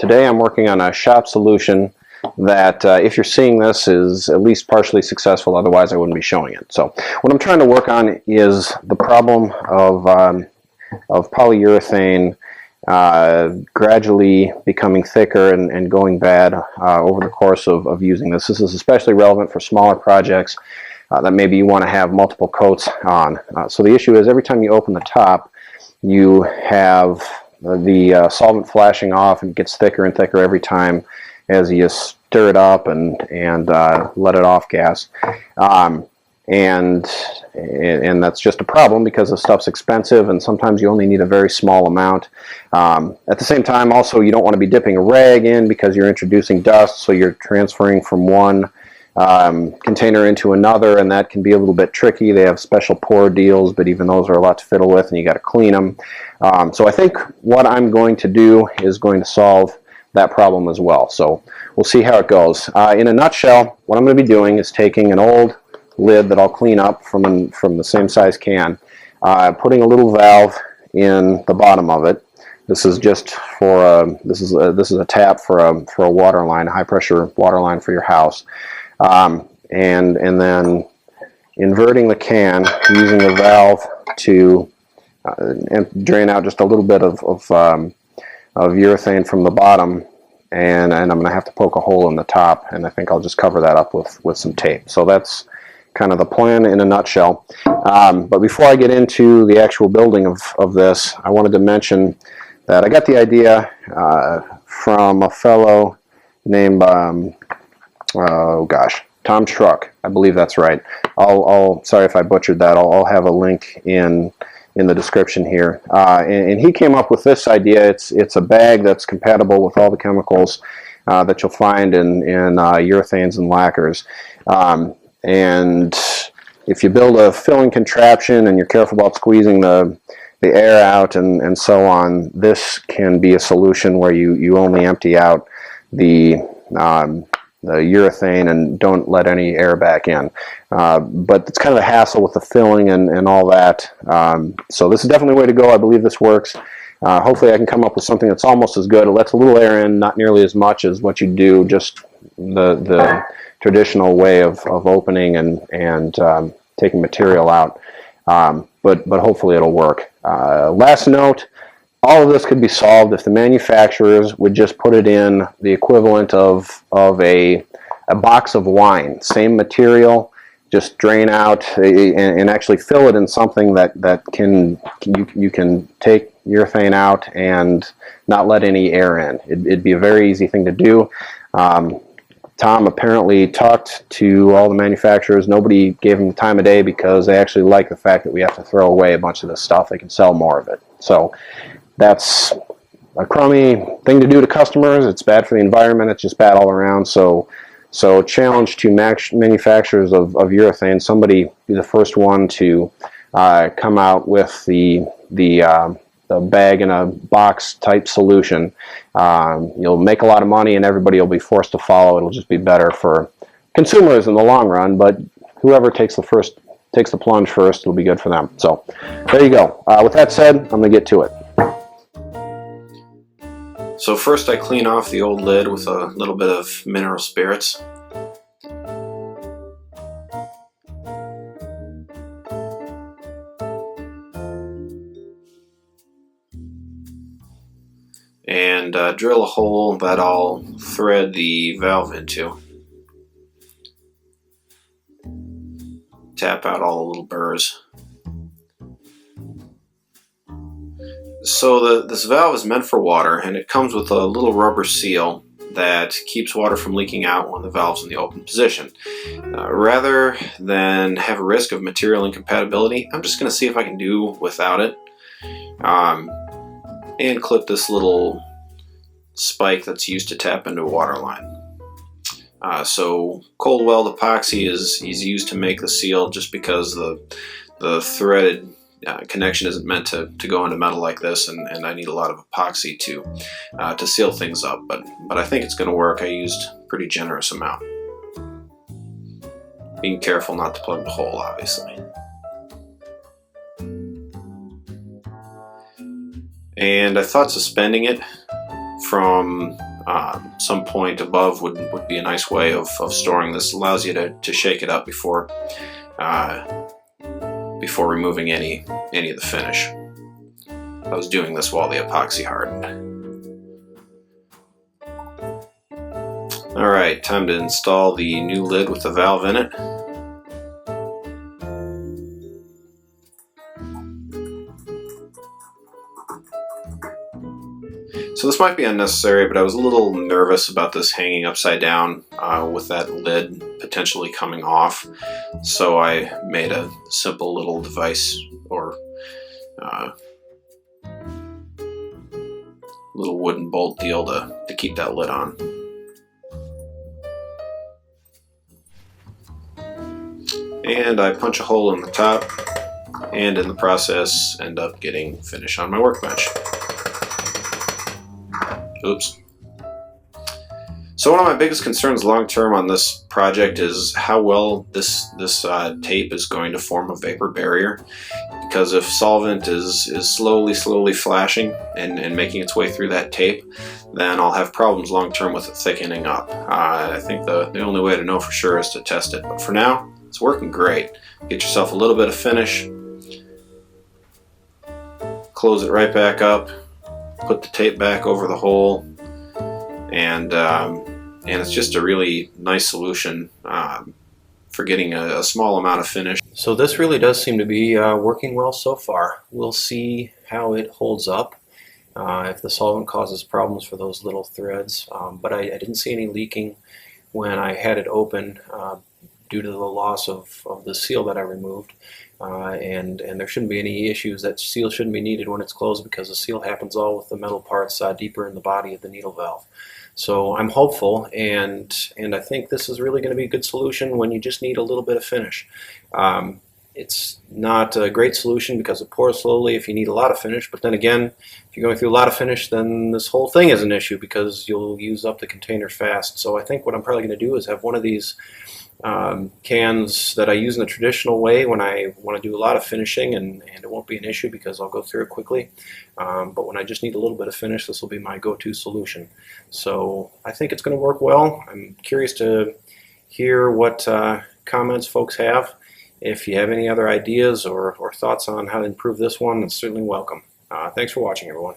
Today I'm working on a shop solution that, if you're seeing this, is at least partially successful, otherwise I wouldn't be showing it. So what I'm trying to work on is the problem of polyurethane gradually becoming thicker and going bad over the course of using this. This is especially relevant for smaller projects that maybe you want to have multiple coats on. So the issue is every time you open the top, you have the solvent flashing off, and it gets thicker and thicker every time as you stir it up and let it off gas. And that's just a problem because the stuff's expensive, and sometimes you only need a very small amount. At the same time, also, you don't want to be dipping a rag in because you're introducing dust, so you're transferring from one container into another, and that can be a little bit tricky. They have special pour deals, but even those are a lot to fiddle with, and you got to clean them. So I think what I'm going to do is going to solve that problem as well. So we'll see how it goes. In a nutshell, what I'm going to be doing is taking an old lid that I'll clean up from the same size can, putting a little valve in the bottom of it. This is just for this is a tap for a water line, a high pressure water line for your house. And then inverting the can using the valve to drain out just a little bit of urethane from the bottom, and I'm going to have to poke a hole in the top, and I think I'll just cover that up with some tape. So that's kind of the plan in a nutshell. But before I get into the actual building of this, I wanted to mention that I got the idea from a fellow named oh gosh, Tom Truck. I believe that's right. Sorry if I butchered that. I'll have a link in the description here. And he came up with this idea. It's a bag that's compatible with all the chemicals that you'll find in urethanes and lacquers. And if you build a filling contraption and you're careful about squeezing the air out and so on, this can be a solution where you only empty out the urethane and don't let any air back in. But it's kind of a hassle with the filling and all that. So this is definitely the way to go. I believe this works. Hopefully I can come up with something that's almost as good. It lets a little air in, not nearly as much as what you do, just the traditional way of opening and taking material out. But hopefully it'll work. Last note, all of this could be solved if the manufacturers would just put it in the equivalent of a box of wine. Same material, just drain out and actually fill it in something that you can take urethane out and not let any air in. It'd be a very easy thing to do. Tom apparently talked to all the manufacturers. Nobody gave him the time of day because they actually like the fact that we have to throw away a bunch of this stuff. They can sell more of it. So that's a crummy thing to do to customers. It's bad for the environment. It's just bad all around. So challenge to manufacturers of urethane. Somebody be the first one to come out with the bag in a box type solution. You'll make a lot of money and everybody will be forced to follow. It'll just be better for consumers in the long run, but whoever takes the plunge first, it'll be good for them. So there you go. With that said, I'm going to get to it. So first I clean off the old lid with a little bit of mineral spirits. And drill a hole that I'll thread the valve into. Tap out all the little burrs. So this valve is meant for water, and it comes with a little rubber seal that keeps water from leaking out when the valve's in the open position. Rather than have a risk of material incompatibility, I'm just going to see if I can do without it. And clip this little spike that's used to tap into a water line. So cold weld epoxy is used to make the seal, just because the threaded connection isn't meant to go into metal like this, and I need a lot of epoxy to seal things up. But I think it's going to work. I used a pretty generous amount. Being careful not to plug the hole, obviously. And I thought suspending it from some point above would be a nice way of storing this. Allows you to shake it up before removing any of the finish. I was doing this while the epoxy hardened. Alright, time to install the new lid with the valve in it. So this might be unnecessary, but I was a little nervous about this hanging upside down with that lid potentially coming off. So I made a simple little device, or little wooden bolt deal to keep that lid on. And I punch a hole in the top, and in the process end up getting finish on my workbench. Oops. So one of my biggest concerns long term on this project is how well this tape is going to form a vapor barrier. Because if solvent is slowly flashing and making its way through that tape, then I'll have problems long term with it thickening up. I think the only way to know for sure is to test it. But for now, it's working great. Get yourself a little bit of finish, close it right back up, put the tape back over the hole, and it's just a really nice solution for getting a small amount of finish. So this really does seem to be working well so far. We'll see how it holds up, if the solvent causes problems for those little threads, but I didn't see any leaking when I had it open due to the loss of the seal that I removed. And there shouldn't be any issues. That seal shouldn't be needed when it's closed, because the seal happens all with the metal parts deeper in the body of the needle valve. So I'm hopeful, and I think this is really going to be a good solution when you just need a little bit of finish. It's not a great solution because it pours slowly if you need a lot of finish, but then again, if you're going through a lot of finish, then this whole thing is an issue because you'll use up the container fast. So I think what I'm probably going to do is have one of these cans that I use in the traditional way when I want to do a lot of finishing, and it won't be an issue because I'll go through it quickly. But when I just need a little bit of finish, this will be my go-to solution. So I think it's going to work well. I'm curious to hear what comments folks have. If you have any other ideas or thoughts on how to improve this one, it's certainly welcome. Thanks for watching, everyone.